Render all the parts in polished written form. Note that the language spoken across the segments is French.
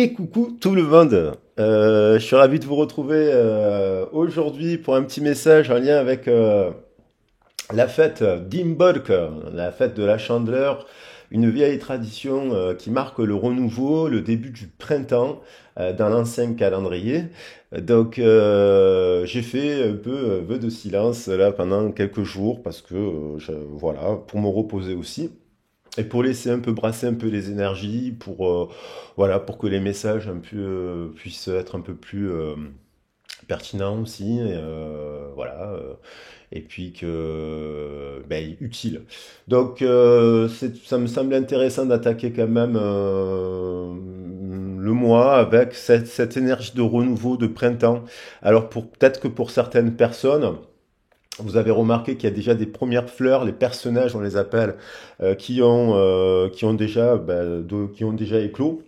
Et coucou tout le monde. Je suis ravi de vous retrouver aujourd'hui pour un petit message en lien avec la fête d'Imbolc, la fête de la Chandeleur, une vieille tradition qui marque le renouveau, le début du printemps dans l'ancien calendrier. Donc j'ai fait un peu vœu de silence là pendant quelques jours parce que voilà, pour me reposer aussi. Et pour laisser un peu brasser un peu les énergies, voilà, pour que les messages un peu, puissent être un peu plus pertinents aussi, voilà, et puis que ben, utile. Donc ça me semble intéressant d'attaquer quand même le mois avec cette énergie de renouveau, de printemps. Alors peut-être que pour certaines personnes, vous avez remarqué qu'il y a déjà des premières fleurs, les personnages, on les appelle, qui ont déjà, qui ont déjà éclos.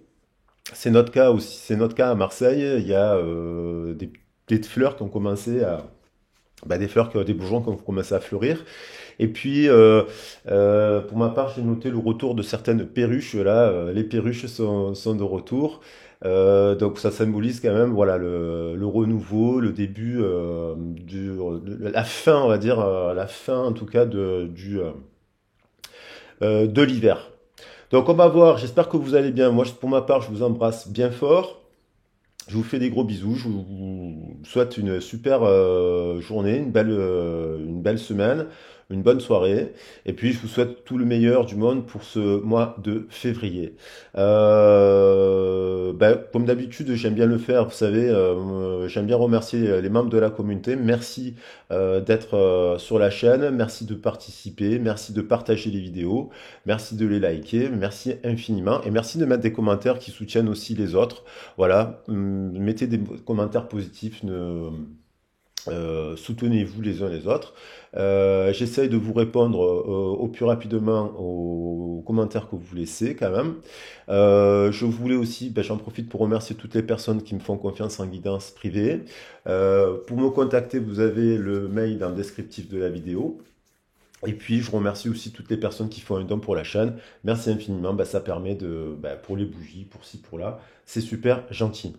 C'est notre cas aussi, c'est notre cas à Marseille. Il y a des fleurs qui ont commencé à, des fleurs, des bourgeons qui ont commencé à fleurir. Et puis, pour ma part, j'ai noté le retour de certaines perruches. Là, les perruches sont de retour. Donc ça symbolise quand même voilà, le renouveau, le début, la fin, on va dire, la fin en tout cas de l'hiver. Donc on va voir, j'espère que vous allez bien. Moi, pour ma part, je vous embrasse bien fort. Je vous fais des gros bisous. Je vous souhaite une super journée, une belle semaine, une bonne soirée. Et puis, je vous souhaite tout le meilleur du monde pour ce mois de février. Comme d'habitude, j'aime bien le faire. Vous savez, j'aime bien remercier les membres de la communauté. Merci d'être sur la chaîne. Merci de participer. Merci de partager les vidéos. Merci de les liker. Merci infiniment. Et merci de mettre des commentaires qui soutiennent aussi les autres. Voilà, mettez des commentaires positifs, soutenez-vous les uns les autres. J'essaye de vous répondre au plus rapidement aux commentaires que vous laissez quand même. Je voulais aussi, j'en profite pour remercier toutes les personnes qui me font confiance en guidance privée. Pour me contacter, vous avez le mail dans le descriptif de la vidéo. Et puis, je remercie aussi toutes les personnes qui font un don pour la chaîne. Merci infiniment. Ça permet pour les bougies, pour ci, pour là. C'est super gentil.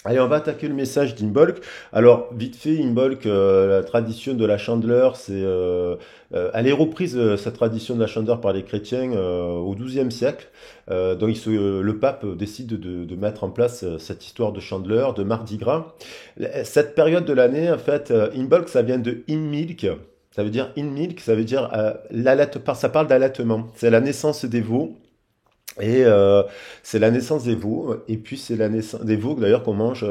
Allez, on va attaquer le message d'Imbolc. Alors, vite fait, Imbolc, la tradition de la chandeleur, elle est reprise, cette tradition de la chandeleur, par les chrétiens au XIIe siècle. Donc, le pape décide de mettre en place cette histoire de chandeleur, de Mardi Gras. Cette période de l'année, en fait, Imbolc, ça vient de In-Milk. Ça veut dire In-Milk, ça veut dire ça parle d'allaitement. C'est la naissance des veaux. Et c'est la naissance des veaux, et puis c'est la naissance des veaux d'ailleurs qu'on mange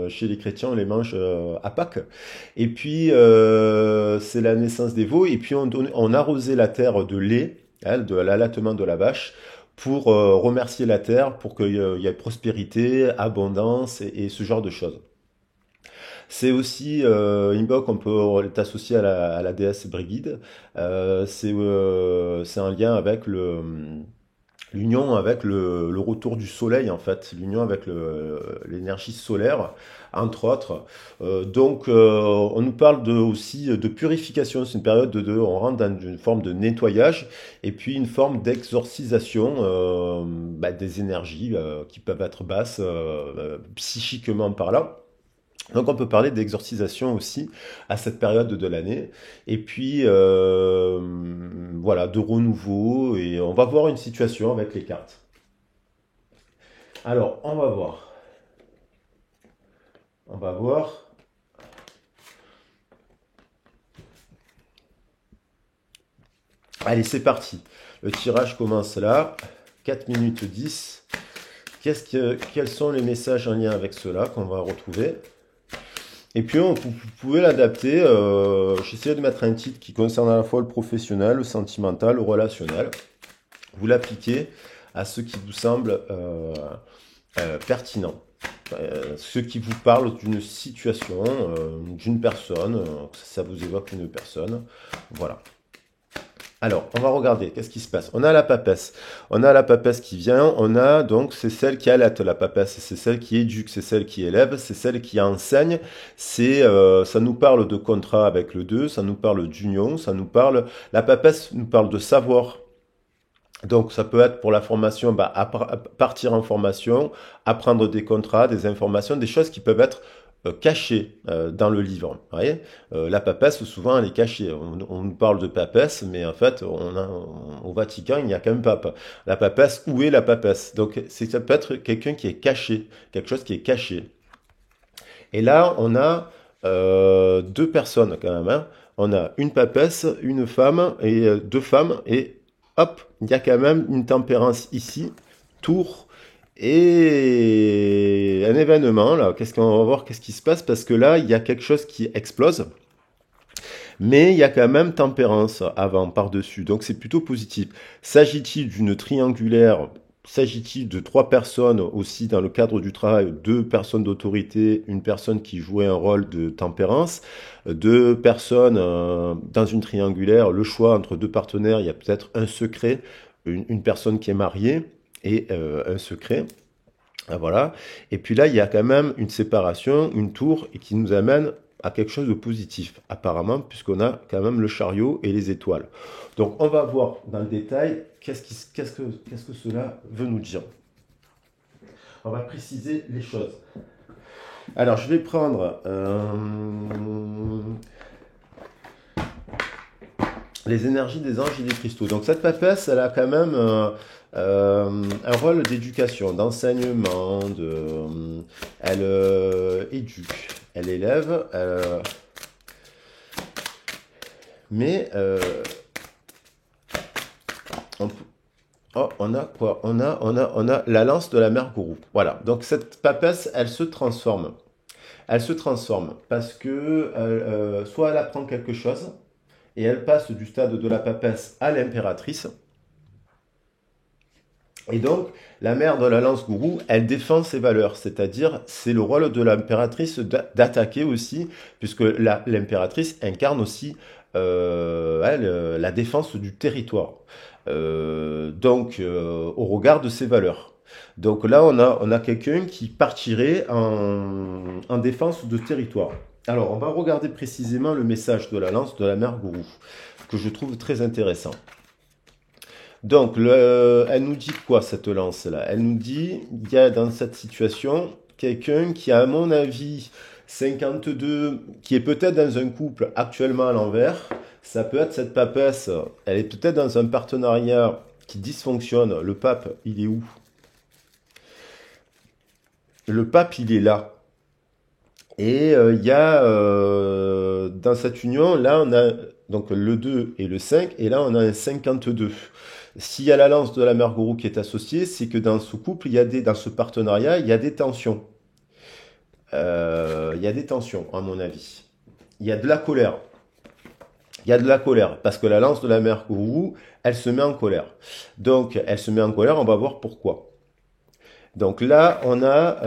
chez les chrétiens, on les mange à Pâques. Et puis c'est la naissance des veaux, et puis on arrosait la terre de lait, hein, de l'allaitement de la vache, pour remercier la terre, pour qu'il y ait prospérité, abondance et ce genre de choses. C'est aussi, Imbolc, on peut l'associer à la déesse Brigide. C'est un lien avec l'union avec le retour du soleil, en fait, l'union avec l'énergie solaire, entre autres. On nous parle aussi de purification. C'est une période on rentre dans une forme de nettoyage et puis une forme d'exorcisation des énergies qui peuvent être basses psychiquement par là. Donc on peut parler d'exorcisation aussi à cette période de l'année. Et puis voilà, de renouveau. Et on va voir une situation avec les cartes. Alors, on va voir. On va voir. Allez, c'est parti. Le tirage commence là. 4 minutes 10. Quels sont les messages en lien avec cela qu'on va retrouver? Et puis, vous pouvez l'adapter. J'essaie de mettre un titre qui concerne à la fois le professionnel, le sentimental, le relationnel. Vous l'appliquez à ce qui vous semble pertinent. Ce qui vous parle d'une situation, d'une personne, que ça vous évoque une personne. Voilà. Alors, on va regarder, qu'est-ce qui se passe? On a la papesse. On a la papesse qui vient, donc, c'est celle qui allaite, la papesse. C'est celle qui éduque, c'est celle qui élève, c'est celle qui enseigne. Ça nous parle de contrat avec le 2, ça nous parle d'union, la papesse nous parle de savoir. Donc, ça peut être pour la formation, bah, partir en formation, apprendre des contrats, des informations, des choses qui peuvent être cachées dans le livre. Vous voyez. La papesse, souvent, elle est cachée. On nous parle de papesse, mais en fait, au Vatican, il n'y a qu'un pape. La papesse, où est la papesse? Donc, ça peut être quelqu'un qui est caché, quelque chose qui est caché. Et là, on a deux personnes quand même, hein. On a une papesse, une femme et deux femmes. Et hop, il y a quand même une tempérance ici, tour et un événement là. Qu'est-ce qu'on va voir? Qu'est-ce qui se passe? Parce que là, il y a quelque chose qui explose. Mais il y a quand même tempérance avant, par-dessus. Donc c'est plutôt positif. S'agit-il d'une triangulaire? S'agit-il de trois personnes aussi dans le cadre du travail, deux personnes d'autorité, une personne qui jouait un rôle de tempérance, deux personnes dans une triangulaire, le choix entre deux partenaires, il y a peut-être un secret, une personne qui est mariée et un secret. Ah, voilà. Et puis là, il y a quand même une séparation, une tour, et qui nous amène à quelque chose de positif, apparemment, puisqu'on a quand même le chariot et les étoiles. Donc, on va voir dans le détail qu'est-ce que cela veut nous dire. On va préciser les choses. Alors, je vais prendre les énergies des anges et des cristaux. Donc cette papesse, elle a quand même un rôle d'éducation, d'enseignement, elle éduque, elle élève, mais on, on a quoi? On a la lance de la mère gourou. Voilà. Donc cette papesse, elle se transforme. Elle se transforme parce que soit elle apprend quelque chose et elle passe du stade de la papesse à l'impératrice. Et donc, la mère de la lance gourou, elle défend ses valeurs, c'est-à-dire c'est le rôle de l'impératrice d'attaquer aussi, puisque l'impératrice incarne aussi la défense du territoire. Au regard de ses valeurs. Donc là, on a quelqu'un qui partirait en défense de territoire. Alors, on va regarder précisément le message de la lance de la mère gourou, que je trouve très intéressant. Donc, elle nous dit quoi cette lance-là? Elle nous dit, il y a dans cette situation quelqu'un qui, à mon avis, 52, qui est peut-être dans un couple actuellement à l'envers. Ça peut être cette papesse, elle est peut-être dans un partenariat qui dysfonctionne. Le pape, il est où? Le pape, il est là. Et il y a dans cette union, là, on a donc le 2 et le 5, et là, on a un 52. S'il y a la lance de la mère gourou qui est associée, c'est que dans ce couple, dans ce partenariat, il y a des tensions. Il y a des tensions, à mon avis. Il y a de la colère. Il y a de la colère, parce que la lance de la mère gourou, elle se met en colère. Donc, elle se met en colère, on va voir pourquoi. Donc là, on a...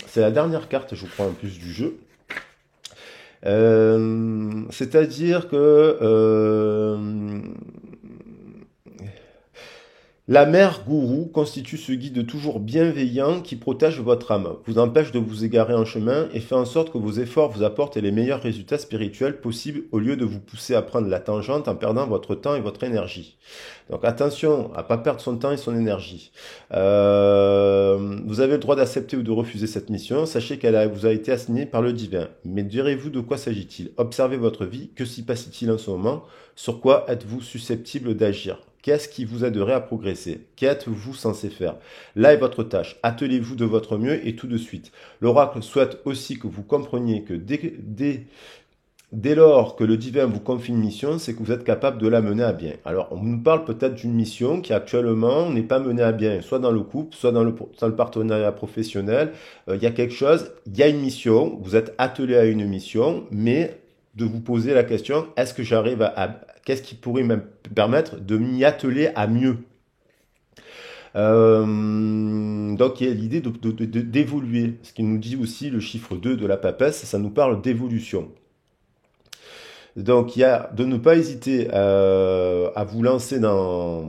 c'est la dernière carte, je crois, en plus du jeu. C'est-à-dire que la mère gourou constitue ce guide toujours bienveillant qui protège votre âme, vous empêche de vous égarer en chemin et fait en sorte que vos efforts vous apportent les meilleurs résultats spirituels possibles au lieu de vous pousser à prendre la tangente en perdant votre temps et votre énergie. Donc attention à ne pas perdre son temps et son énergie. Vous avez le droit d'accepter ou de refuser cette mission. Sachez qu'elle vous a été assignée par le divin. Mais direz-vous de quoi s'agit-il? Observez votre vie. Que s'y passe-t-il en ce moment? Sur quoi êtes-vous susceptible d'agir? Qu'est-ce qui vous aiderait à progresser? Qu'êtes-vous censé faire? Là est votre tâche. Attelez-vous de votre mieux et tout de suite. L'oracle souhaite aussi que vous compreniez que dès lors que le divin vous confie une mission, c'est que vous êtes capable de la mener à bien. Alors, on nous parle peut-être d'une mission qui actuellement n'est pas menée à bien, soit dans le couple, soit dans le partenariat professionnel. Il y a quelque chose, il y a une mission, vous êtes attelé à une mission, mais de vous poser la question, est-ce que j'arrive qu'est-ce qui pourrait me permettre de m'y atteler à mieux? Donc il y a l'idée d'évoluer. Ce qui nous dit aussi le chiffre 2 de la papesse, ça nous parle d'évolution. Donc il y a de ne pas hésiter à vous lancer dans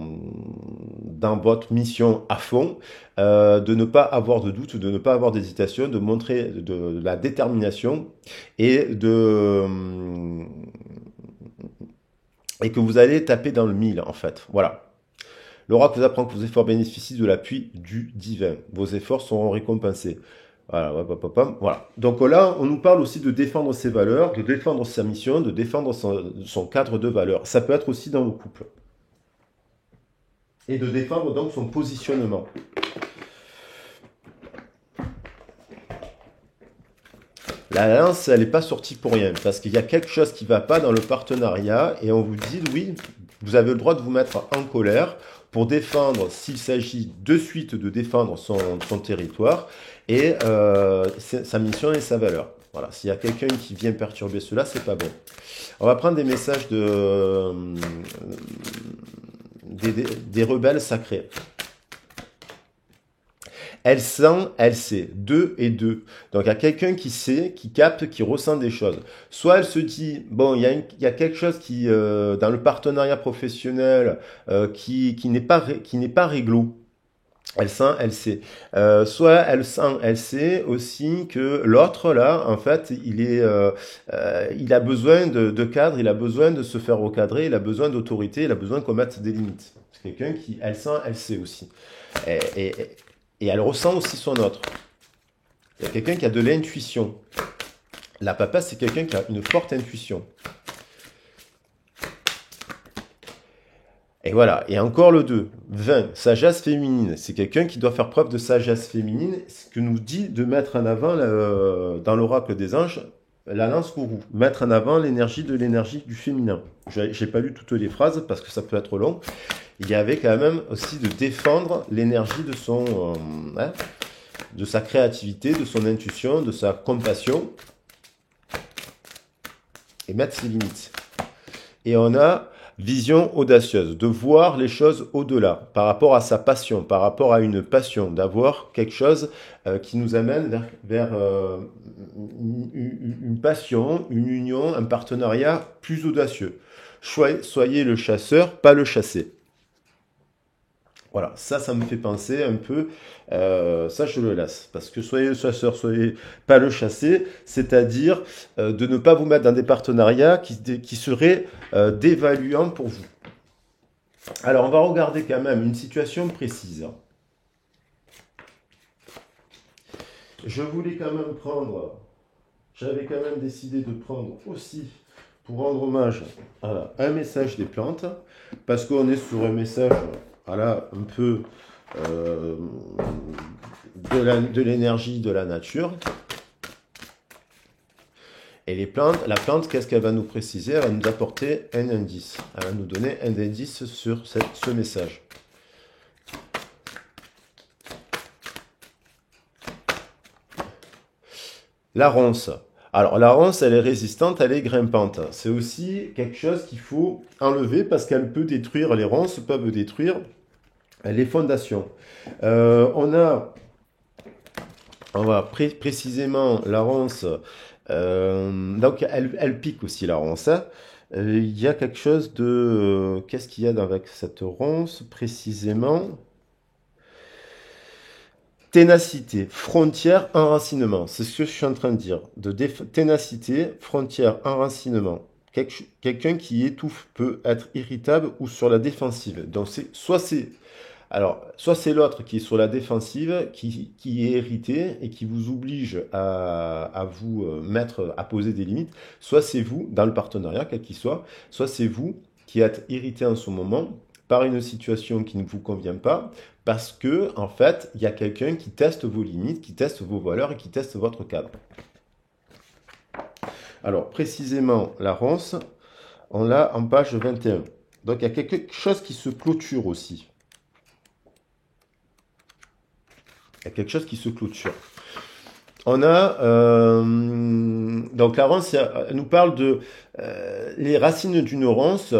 votre mission à fond, de ne pas avoir de doute, de ne pas avoir d'hésitation, de montrer de la détermination et et que vous allez taper dans le mille en fait. Voilà. L'oracle vous apprend que vos efforts bénéficient de l'appui du divin. Vos efforts seront récompensés. Voilà, voilà. Donc là, on nous parle aussi de défendre ses valeurs, de défendre sa mission, de défendre son cadre de valeurs. Ça peut être aussi dans le couple. Et de défendre donc son positionnement. La lance, elle n'est pas sortie pour rien, parce qu'il y a quelque chose qui ne va pas dans le partenariat, et on vous dit, oui, vous avez le droit de vous mettre en colère pour défendre, s'il s'agit de suite de défendre son territoire, et sa mission et sa valeur. Voilà, s'il y a quelqu'un qui vient perturber cela, c'est pas bon. On va prendre des messages des rebelles sacrés. Elle sent, elle sait. Deux et deux. Donc, il y a quelqu'un qui sait, qui capte, qui ressent des choses. Soit elle se dit, bon, il y a quelque chose qui, dans le partenariat professionnel, qui n'est pas réglo. Elle sent, elle sait. Soit elle sent, elle sait aussi que l'autre, là, en fait, il a besoin de cadre, il a besoin de se faire recadrer, il a besoin d'autorité, il a besoin qu'on mette des limites. C'est quelqu'un qui, elle sent, elle sait aussi. Et elle ressent aussi son autre. Il y a quelqu'un qui a de l'intuition. La papa, c'est quelqu'un qui a une forte intuition. Et voilà. Et encore le 2. 20. Sagesse féminine. C'est quelqu'un qui doit faire preuve de sagesse féminine. Ce que nous dit de mettre en avant, dans l'oracle des anges, la lance gourou. Mettre en avant l'énergie du féminin. J'ai pas lu toutes les phrases parce que ça peut être long. Il y avait quand même aussi de défendre l'énergie de sa créativité, de son intuition, de sa compassion, et mettre ses limites. Et on a vision audacieuse, de voir les choses au-delà, par rapport à sa passion, par rapport à une passion, d'avoir quelque chose qui nous amène vers une passion, une union, un partenariat plus audacieux. Soyez le chasseur, pas le chassé. Voilà, ça me fait penser un peu, ça je le laisse, parce que soyez le chasseur, soyez pas le chassé, c'est-à-dire de ne pas vous mettre dans des partenariats qui seraient dévaluants pour vous. Alors on va regarder quand même une situation précise. Je voulais quand même j'avais quand même décidé de prendre aussi, pour rendre hommage à un message des plantes, parce qu'on est sur un message... Voilà, un peu de l'énergie de la nature. Et la plante, qu'est-ce qu'elle va nous préciser? Elle va nous apporter un indice. Elle va nous donner un indice sur ce message. La ronce. Alors, la ronce, elle est résistante, elle est grimpante. C'est aussi quelque chose qu'il faut enlever parce qu'elle peut détruire, les ronces peuvent détruire les fondations. On va précisément la ronce, donc elle pique aussi la ronce. Il y a quelque chose de... qu'est-ce qu'il y a avec cette ronce précisément? Ténacité, frontière, enracinement. C'est ce que je suis en train de dire. Ténacité, frontière, enracinement. Quelqu'un qui étouffe peut être irritable ou sur la défensive. Donc soit c'est l'autre qui est sur la défensive, qui est irrité et qui vous oblige à vous mettre, à poser des limites. Soit c'est vous, dans le partenariat, quel qu'il soit, soit c'est vous qui êtes irrité en ce moment par une situation qui ne vous convient pas, parce que, en fait, il y a quelqu'un qui teste vos limites, qui teste vos valeurs et qui teste votre cadre. Alors, précisément, la ronce, on l'a en page 21. Donc, il y a quelque chose qui se clôture aussi. Il y a quelque chose qui se clôture. On a... donc, la ronce, elle nous parle de... les racines d'une ronce,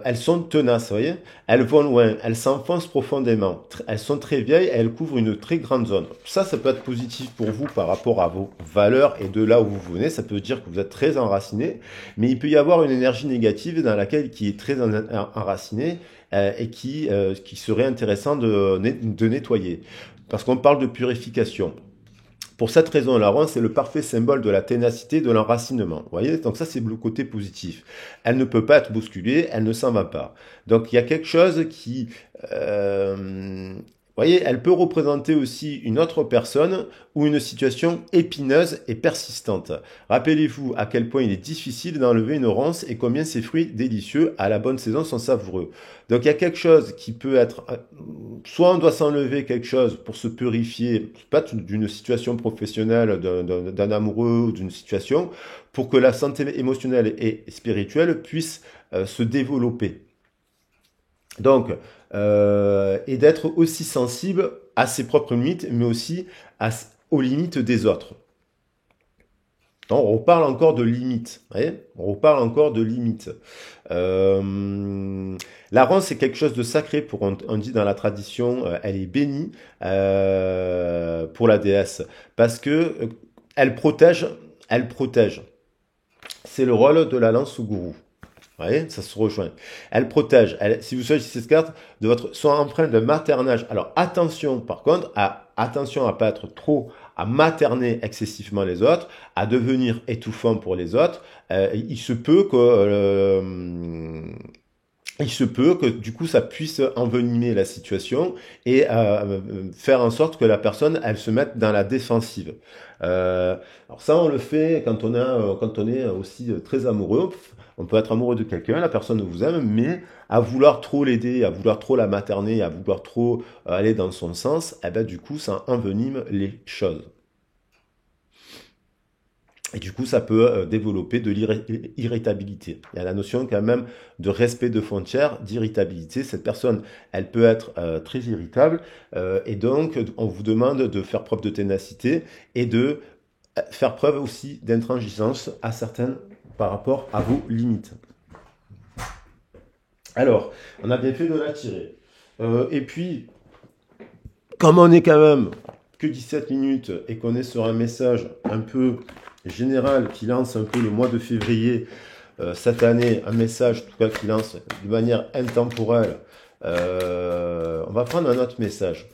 elles sont tenaces, vous voyez? Elles vont loin, elles s'enfoncent profondément. Elles sont très vieilles et elles couvrent une très grande zone. Ça peut être positif pour vous par rapport à vos valeurs et de là où vous venez. Ça peut dire que vous êtes très enraciné. Mais il peut y avoir une énergie négative dans laquelle qui est très enracinée et qui serait intéressant de nettoyer. Parce qu'on parle de purification. Pour cette raison, la ronce est le parfait symbole de la ténacité, de l'enracinement. Vous voyez? Donc ça, c'est le côté positif. Elle ne peut pas être bousculée, elle ne s'en va pas. Donc il y a quelque chose qui... vous voyez, elle peut représenter aussi une autre personne ou une situation épineuse et persistante. Rappelez-vous à quel point il est difficile d'enlever une ronce et combien ses fruits délicieux à la bonne saison sont savoureux. Donc il y a quelque chose qui peut être... Soit on doit s'enlever quelque chose pour se purifier, pas d'une situation professionnelle, d'un amoureux ou d'une situation, pour que la santé émotionnelle et spirituelle puisse se développer. Donc, et d'être aussi sensible à ses propres limites, mais aussi aux limites des autres. On reparle encore de limites. Vous voyez, on reparle encore de limites. La ronce, c'est quelque chose de sacré. On dit dans la tradition, elle est bénie pour la déesse. Parce que elle protège. Elle protège. C'est le rôle de la lance au gourou. Vous voyez, ça se rejoint. Elle protège. Si vous choisissez cette carte, de votre soit empreinte de maternage. Alors attention, par contre, attention à pas être trop, à materner excessivement les autres, à devenir étouffant pour les autres. Il se peut que du coup ça puisse envenimer la situation et faire en sorte que la personne elle se mette dans la défensive. Alors ça on le fait quand on est aussi très amoureux. On peut être amoureux de quelqu'un, la personne vous aime, mais à vouloir trop l'aider, à vouloir trop la materner, à vouloir trop aller dans son sens, eh ben du coup ça envenime les choses. Et du coup, ça peut développer de l'irritabilité. Il y a la notion quand même de respect de frontières, d'irritabilité. Cette personne, elle peut être très irritable. Et donc, on vous demande de faire preuve de ténacité et de faire preuve aussi d'intransigeance à certaines par rapport à vos limites. Alors, on a bien fait de la tirer. Et puis, comme on est quand même que 17 minutes et qu'on est sur un message un peu général qui lance un peu le mois de février cette année, un message en tout cas qui lance de manière intemporelle, on va prendre un autre message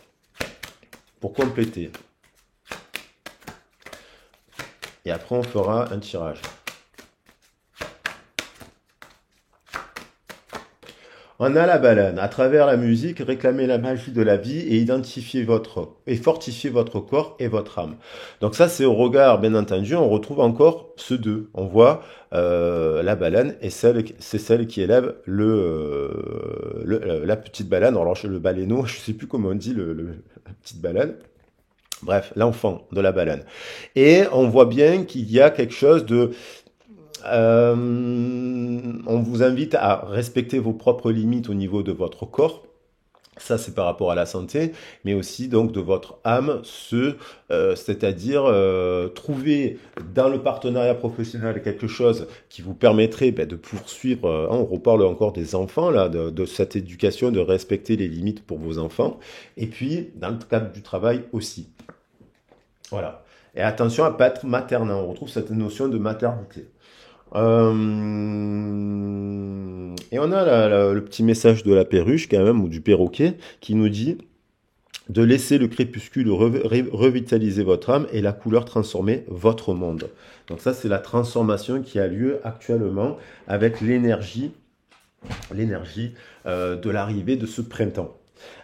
pour compléter. Et après on fera un tirage. On a la baleine. À travers la musique, réclamez la magie de la vie et fortifiez votre corps et votre âme. Donc ça, c'est au regard, bien entendu, on retrouve encore ce deux. On voit la baleine et c'est celle qui élève la petite baleine. Alors le baleineau, je sais plus comment on dit la petite baleine. Bref, l'enfant de la baleine. Et on voit bien qu'il y a quelque chose de... on vous invite à respecter vos propres limites au niveau de votre corps. Ça, c'est par rapport à la santé, mais aussi donc de votre âme, c'est-à-dire trouver dans le partenariat professionnel quelque chose qui vous permettrait de poursuivre. On reparle encore des enfants là, de cette éducation, de respecter les limites pour vos enfants, et puis dans le cadre du travail aussi. Voilà. Et attention à ne pas être maternant. On retrouve cette notion de maternité. Et on a le petit message de la perruche quand même, ou du perroquet, qui nous dit de laisser le crépuscule revitaliser votre âme et la couleur transformer votre monde. Donc ça, c'est la transformation qui a lieu actuellement avec l'énergie de l'arrivée de ce printemps.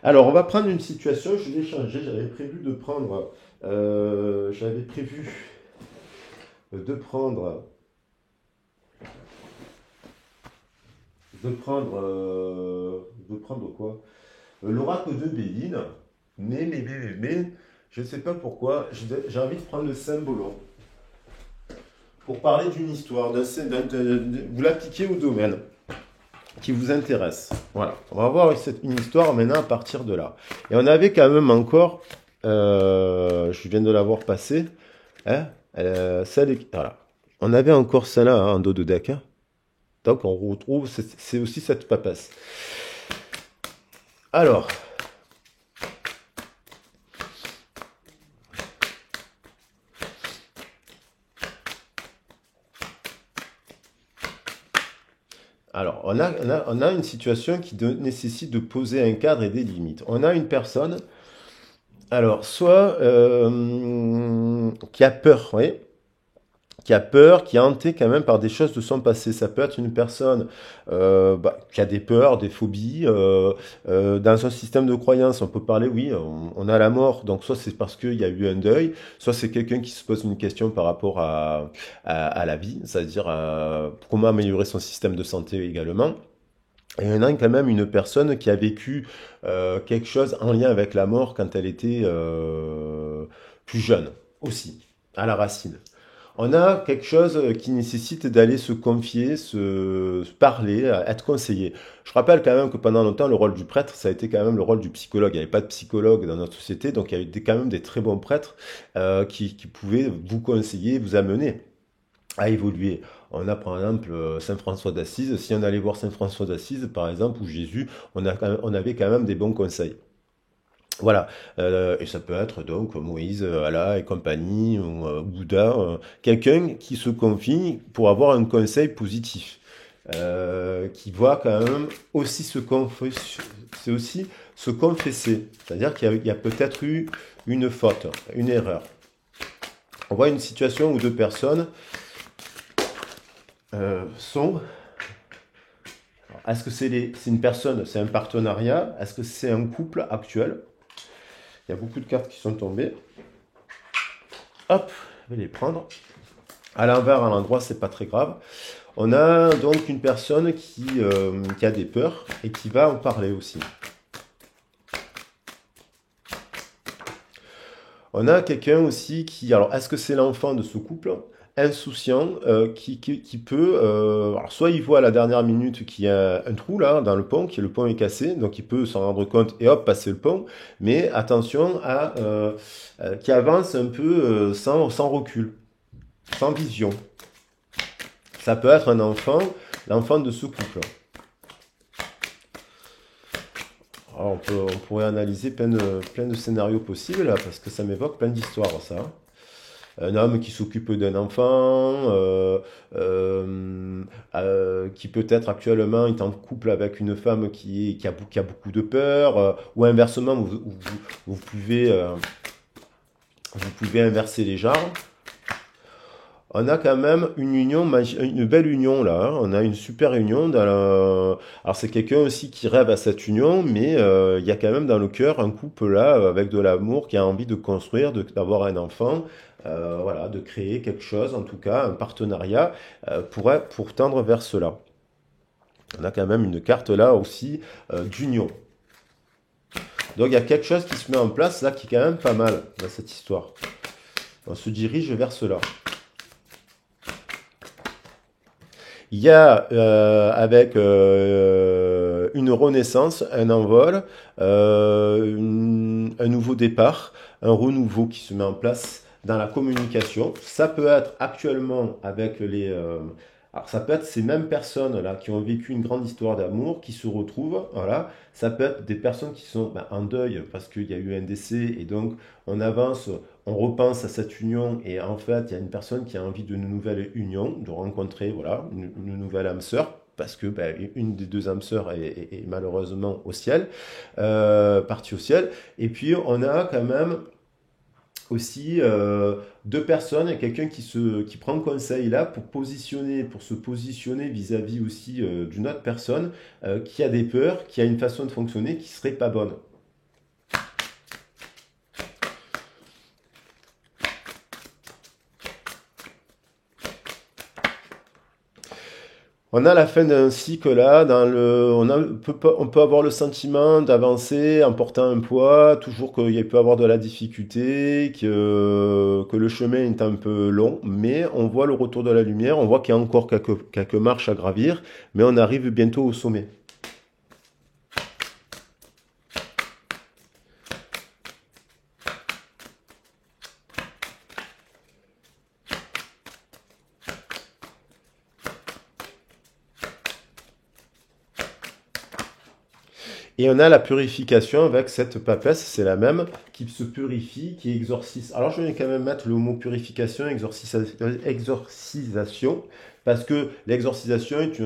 Alors, on va prendre une situation, je vais changer, j'avais prévu de prendre quoi? L'oracle de Béline, mais, je ne sais pas pourquoi, j'ai envie de prendre le Saint-Bolon pour parler d'une histoire, vous l'appliquez au domaine qui vous intéresse. Voilà, on va voir une histoire maintenant à partir de là. Et on avait quand même encore, je viens de l'avoir passé, hein, voilà. On avait encore celle-là en dos de deck. Hein. Donc on retrouve, c'est aussi cette papasse. Alors, on a une situation qui nécessite de poser un cadre et des limites. On a une personne Alors, soit qui a peur, oui, qui a peur, qui est hanté quand même par des choses de son passé. Ça peut être une personne qui a des peurs, des phobies. Dans son système de croyance, on peut parler, oui, on a la mort, donc soit c'est parce qu'il y a eu un deuil, soit c'est quelqu'un qui se pose une question par rapport à la vie, c'est-à-dire comment améliorer son système de santé également. Et il y en a quand même une personne qui a vécu quelque chose en lien avec la mort quand elle était plus jeune, aussi, à la racine. On a quelque chose qui nécessite d'aller se confier, se parler, être conseillé. Je rappelle quand même que pendant longtemps, le rôle du prêtre, ça a été quand même le rôle du psychologue. Il n'y avait pas de psychologue dans notre société, donc il y avait quand même des très bons prêtres qui pouvaient vous conseiller, vous amener à évoluer. On a par exemple Saint François d'Assise. Si on allait voir Saint François d'Assise, par exemple, ou Jésus, on avait quand même des bons conseils. Voilà, et ça peut être donc Moïse, Allah et compagnie, ou Bouddha, quelqu'un qui se confie pour avoir un conseil positif, qui voit quand même aussi c'est aussi se confesser, c'est-à-dire qu'il y a peut-être eu une faute, une erreur. On voit une situation où deux personnes sont. Est-ce que c'est une personne, c'est un partenariat? Est-ce que c'est un couple actuel? Il y a beaucoup de cartes qui sont tombées. Hop, je vais les prendre. À l'envers, à l'endroit, c'est pas très grave. On a donc une personne qui a des peurs et qui va en parler aussi. On a quelqu'un aussi qui, alors est-ce que c'est l'enfant de ce couple insouciant qui peut, alors soit il voit à la dernière minute qu'il y a un trou là dans le pont, que le pont est cassé, donc il peut s'en rendre compte et hop passer le pont, mais attention à qui avance un peu sans recul, sans vision. Ça peut être un enfant, l'enfant de ce couple. Alors on pourrait analyser plein de scénarios possibles là, parce que ça m'évoque plein d'histoires ça. Un homme qui s'occupe d'un enfant, qui peut-être actuellement est en couple avec une femme qui a beaucoup de peur, ou inversement, vous pouvez, vous pouvez inverser les genres. On a quand même une union, une belle union là, hein. On a une super union. Alors c'est quelqu'un aussi qui rêve à cette union, mais il y a quand même dans le cœur un couple là avec de l'amour qui a envie de construire, d'avoir un enfant, voilà, de créer quelque chose, en tout cas un partenariat pour tendre vers cela. On a quand même une carte là aussi d'union. Donc il y a quelque chose qui se met en place là qui est quand même pas mal dans cette histoire. On se dirige vers cela. Il y a avec une renaissance, un envol, un nouveau départ, un renouveau qui se met en place dans la communication. Ça peut être actuellement avec alors ça peut être ces mêmes personnes là qui ont vécu une grande histoire d'amour qui se retrouvent. Voilà. Ça peut être des personnes qui sont en deuil parce qu'il y a eu un décès et donc on avance, on repense à cette union et en fait, il y a une personne qui a envie d'une nouvelle union, de rencontrer voilà, une nouvelle âme sœur, parce que une des deux âmes sœurs est malheureusement au ciel, partie au ciel. Et puis, on a quand même aussi deux personnes, et quelqu'un qui prend conseil là pour se positionner vis-à-vis aussi d'une autre personne qui a des peurs, qui a une façon de fonctionner qui serait pas bonne. On a la fin d'un cycle là, on peut avoir le sentiment d'avancer en portant un poids, toujours qu'il peut y avoir de la difficulté, que le chemin est un peu long, mais on voit le retour de la lumière, on voit qu'il y a encore quelques marches à gravir, mais on arrive bientôt au sommet. Et on a la purification avec cette papesse, c'est la même, qui se purifie, qui exorcise. Alors je vais quand même mettre le mot purification, exorcisation, parce que l'exorcisation est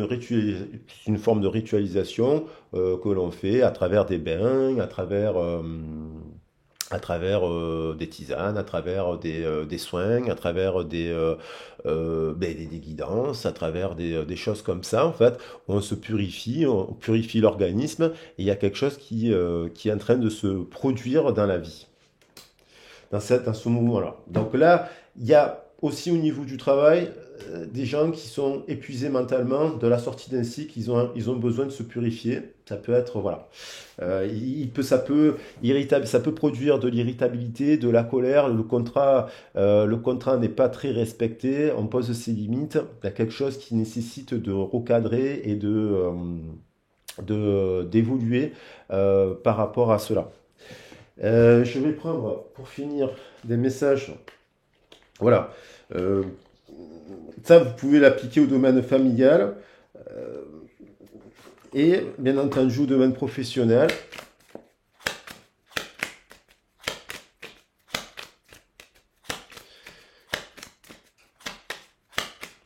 une forme de ritualisation que l'on fait à travers des bains, à travers à travers des tisanes, à travers des soins, à travers des guidances, à travers des choses comme ça, en fait, où on purifie l'organisme, et il y a quelque chose qui est en train de se produire dans la vie, dans ce mouvement-là. Donc là, il y a aussi au niveau du travail des gens qui sont épuisés mentalement de la sortie d'un cycle, ils ont besoin de se purifier. Ça peut être, voilà. Ça peut ça peut produire de l'irritabilité, de la colère. Le contrat n'est pas très respecté. On pose ses limites. Il y a quelque chose qui nécessite de recadrer et d'évoluer par rapport à cela. Je vais prendre, pour finir, des messages. Voilà. Euh, Ça, vous pouvez l'appliquer au domaine familial et, bien entendu, au domaine professionnel.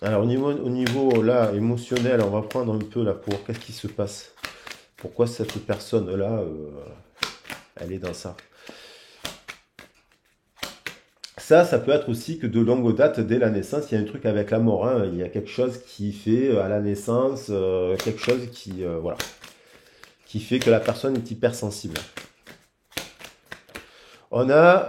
Alors, au niveau là, émotionnel, on va prendre un peu là pour qu'est-ce qui se passe. Pourquoi cette personne-là, elle est dans ça. Ça peut être aussi que de longue date, dès la naissance, il y a un truc avec la mort, hein. Il y a quelque chose qui fait à la naissance, quelque chose voilà, qui fait que la personne est hypersensible. On a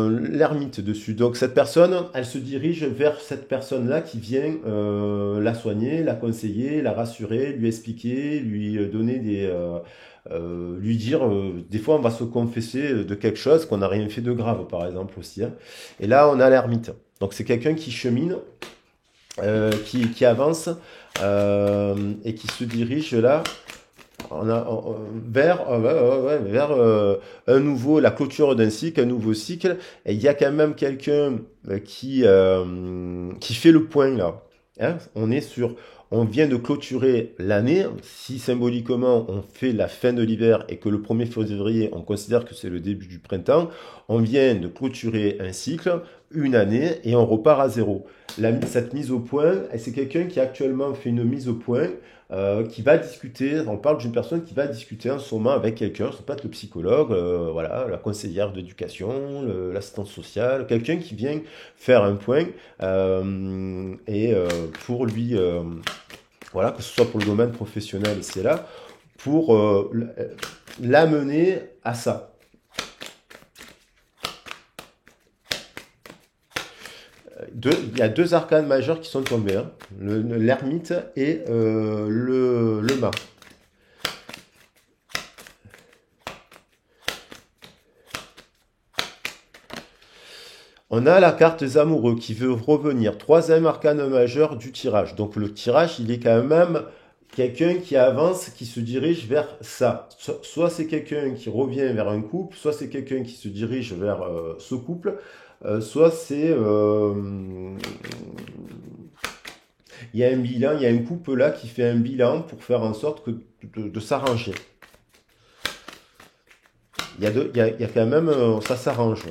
l'ermite dessus. Donc cette personne, elle se dirige vers cette personne-là qui vient la soigner, la conseiller, la rassurer, lui expliquer, lui donner lui dire, des fois on va se confesser de quelque chose qu'on n'a rien fait de grave, par exemple aussi, hein. Et là on a l'ermite. Donc c'est quelqu'un qui chemine, qui avance et qui se dirige là vers, vers la clôture d'un cycle, un nouveau cycle. Et il y a quand même quelqu'un qui fait le point là. Hein, on vient de clôturer l'année. Si symboliquement on fait la fin de l'hiver et que le 1er février on considère que c'est le début du printemps, on vient de clôturer un cycle, une année, et on repart à zéro. Cette mise au point, c'est quelqu'un qui actuellement fait une mise au point, qui va discuter. On parle d'une personne qui va discuter en ce moment avec quelqu'un. Ça peut être le psychologue, voilà, la conseillère d'éducation, l'assistante sociale, quelqu'un qui vient faire un point pour lui, voilà, que ce soit pour le domaine professionnel, c'est là, pour l'amener à ça. Il y a deux arcanes majeurs qui sont tombés, hein, l'ermite et le mât. On a la carte des amoureux qui veut revenir. Troisième arcane majeur du tirage. Donc le tirage, il est quand même quelqu'un qui avance, qui se dirige vers ça. Soit c'est quelqu'un qui revient vers un couple, soit c'est quelqu'un qui se dirige vers ce couple, soit c'est... il y a un bilan, il y a un couple là qui fait un bilan pour faire en sorte de s'arranger. Il y a quand même... ça s'arrange.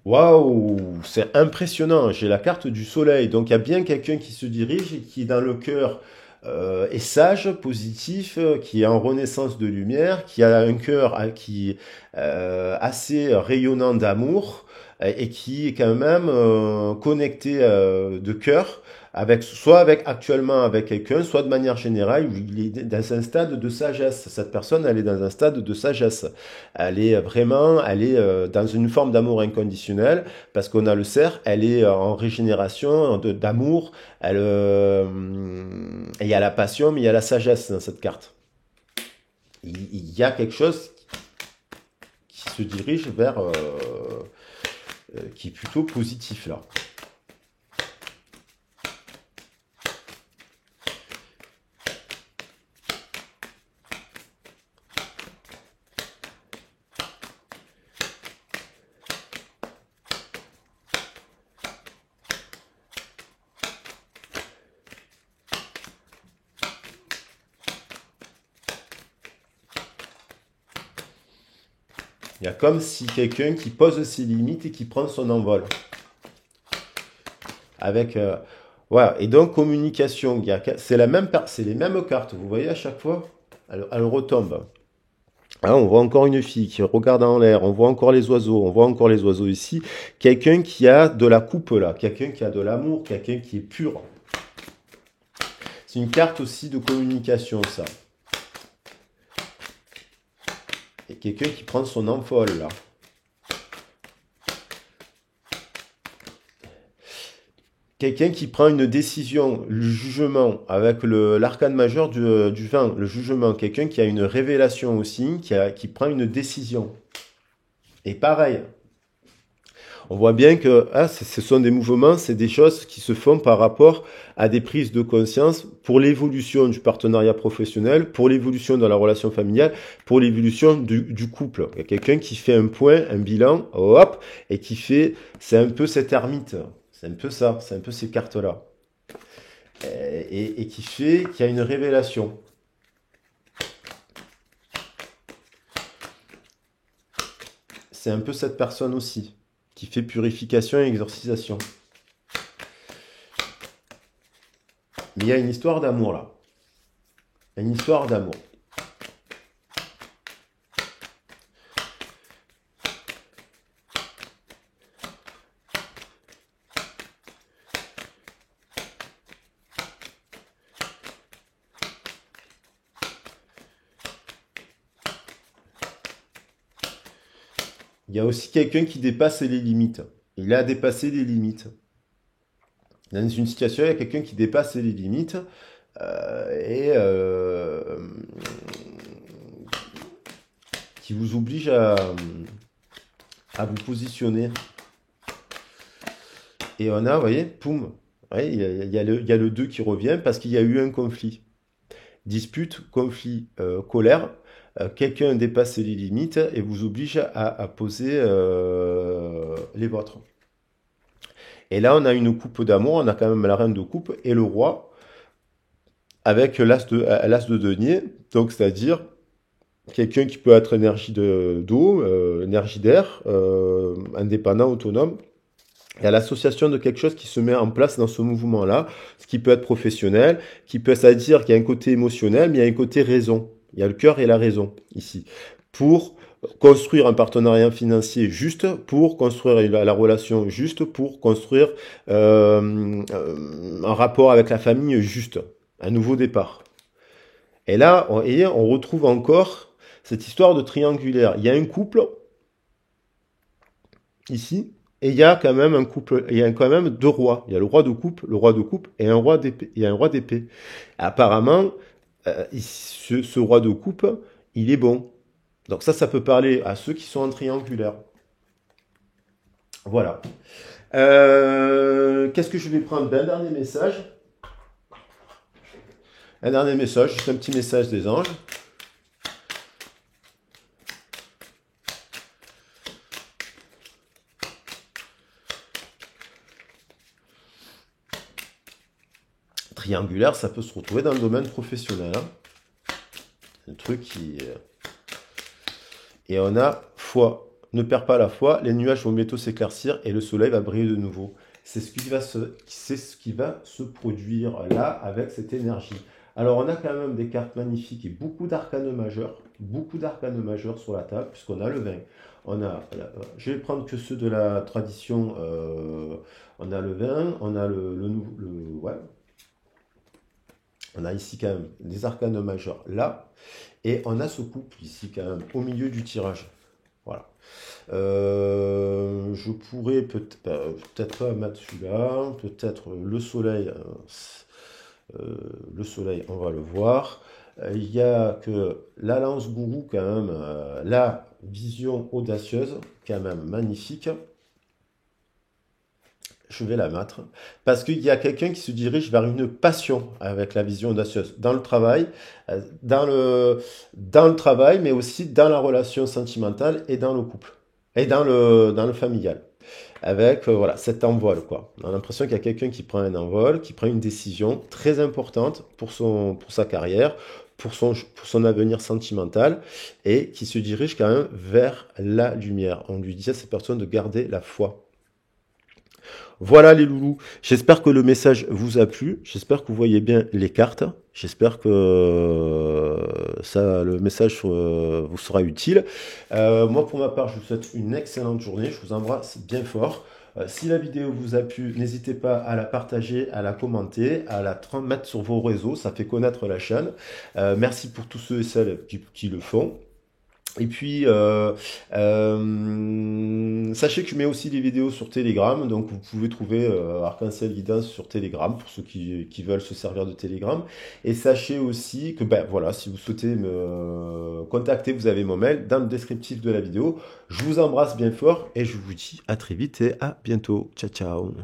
Waouh, c'est impressionnant. J'ai la carte du soleil. Donc il y a bien quelqu'un qui se dirige et qui, dans le cœur, est sage, positif, qui est en renaissance de lumière, qui a un cœur qui assez rayonnant d'amour et qui est quand même connecté de cœur soit avec actuellement avec quelqu'un, soit de manière générale, où il est dans un stade de sagesse. Cette personne, elle est dans un stade de sagesse. Elle est dans une forme d'amour inconditionnel, parce qu'on a le cerf, elle est en régénération d'amour, il y a la passion, mais il y a la sagesse dans cette carte. Il y a quelque chose qui se dirige vers, qui est plutôt positif là. Il y a comme si quelqu'un qui pose ses limites et qui prend son envol. Avec, voilà. Et donc, communication, c'est c'est les mêmes cartes. Vous voyez, à chaque fois, elle retombe. Ah, on voit encore une fille qui regarde en l'air, on voit encore les oiseaux, on voit encore les oiseaux ici. Quelqu'un qui a de la coupe là, quelqu'un qui a de l'amour, quelqu'un qui est pur. C'est une carte aussi de communication, ça. Et quelqu'un qui prend son envol là. Quelqu'un qui prend une décision, le jugement, avec l'arcane majeur du 20, le jugement. Quelqu'un qui a une révélation aussi, qui prend une décision. Et pareil, on voit bien que ce sont des mouvements, c'est des choses qui se font par rapport à des prises de conscience pour l'évolution du partenariat professionnel, pour l'évolution de la relation familiale, pour l'évolution du couple. Il y a quelqu'un qui fait un point, un bilan, hop, et qui fait, c'est un peu cette ermite. C'est un peu ça, c'est un peu ces cartes-là. Et qui a une révélation. C'est un peu cette personne aussi, qui fait purification et exorcisation. Mais il y a une histoire d'amour là. Une histoire d'amour. Il y a aussi quelqu'un qui dépasse les limites. Il a dépassé les limites. Dans une situation, il y a quelqu'un qui dépasse les limites et qui vous oblige à vous positionner. Et on a, vous voyez, poum, ouais, il y a le 2 qui revient parce qu'il y a eu un conflit. Dispute, conflit, colère. Quelqu'un dépasse les limites et vous oblige à poser les vôtres. Et là, on a une coupe d'amour, on a quand même la reine de coupe et le roi avec l'as de denier, donc c'est-à-dire quelqu'un qui peut être énergie d'eau, énergie d'air, indépendant, autonome. Il y a l'association de quelque chose qui se met en place dans ce mouvement-là, ce qui peut être professionnel, qui peut, c'est-à-dire qu'il y a un côté émotionnel, mais il y a un côté raison. Il y a le cœur et la raison ici. Pour construire un partenariat financier juste, pour construire la relation juste, pour construire un rapport avec la famille juste, un nouveau départ. Et là, on retrouve encore cette histoire de triangulaire. Il y a un couple ici. Et il y a quand même un couple, il y a quand même 2 rois. Il y a le roi de coupe et un roi d'épée. Il y a un roi d'épée. Apparemment, ce roi de coupe, il est bon. Donc ça peut parler à ceux qui sont en triangulaire. Voilà. Qu'est-ce que je vais prendre? Un dernier message. Un dernier message, juste un petit message des anges. Triangulaire, ça peut se retrouver dans le domaine professionnel. Hein. Un truc qui... Et on a foi. Ne perds pas la foi, les nuages vont bientôt s'éclaircir et le soleil va briller de nouveau. C'est ce qui va se produire là avec cette énergie. Alors on a quand même des cartes magnifiques et beaucoup d'arcanes majeurs sur la table, puisqu'on a le vin. Je vais prendre que ceux de la tradition. On a le vin, on a ouais. On a ici quand même des arcanes majeurs là. Et on a ce couple ici quand même au milieu du tirage. Voilà. Je pourrais peut-être pas mettre celui-là. Peut-être le soleil. Le soleil, on va le voir. Il y a que la lance gourou quand même. La vision audacieuse quand même magnifique. Je vais la mettre, parce qu'il y a quelqu'un qui se dirige vers une passion avec la vision audacieuse dans le travail, mais aussi dans la relation sentimentale et dans le couple, et dans le familial, avec voilà, cet envol, quoi. On a l'impression qu'il y a quelqu'un qui prend un envol, qui prend une décision très importante pour sa carrière, pour son avenir sentimental et qui se dirige quand même vers la lumière. On lui dit à cette personne de garder la foi. Voilà les loulous, j'espère que le message vous a plu, j'espère que vous voyez bien les cartes, j'espère que le message vous sera utile. Moi pour ma part, je vous souhaite une excellente journée, je vous embrasse bien fort. Si la vidéo vous a plu, n'hésitez pas à la partager, à la commenter, à la transmettre sur vos réseaux, ça fait connaître la chaîne. Merci pour tous ceux et celles qui le font. Et puis, sachez que je mets aussi des vidéos sur Telegram, donc vous pouvez trouver Arc-en-Ciel Guidance sur Telegram pour ceux qui veulent se servir de Telegram. Et sachez aussi que, ben voilà, si vous souhaitez me contacter, vous avez mon mail dans le descriptif de la vidéo. Je vous embrasse bien fort et je vous dis à très vite et à bientôt. Ciao, ciao.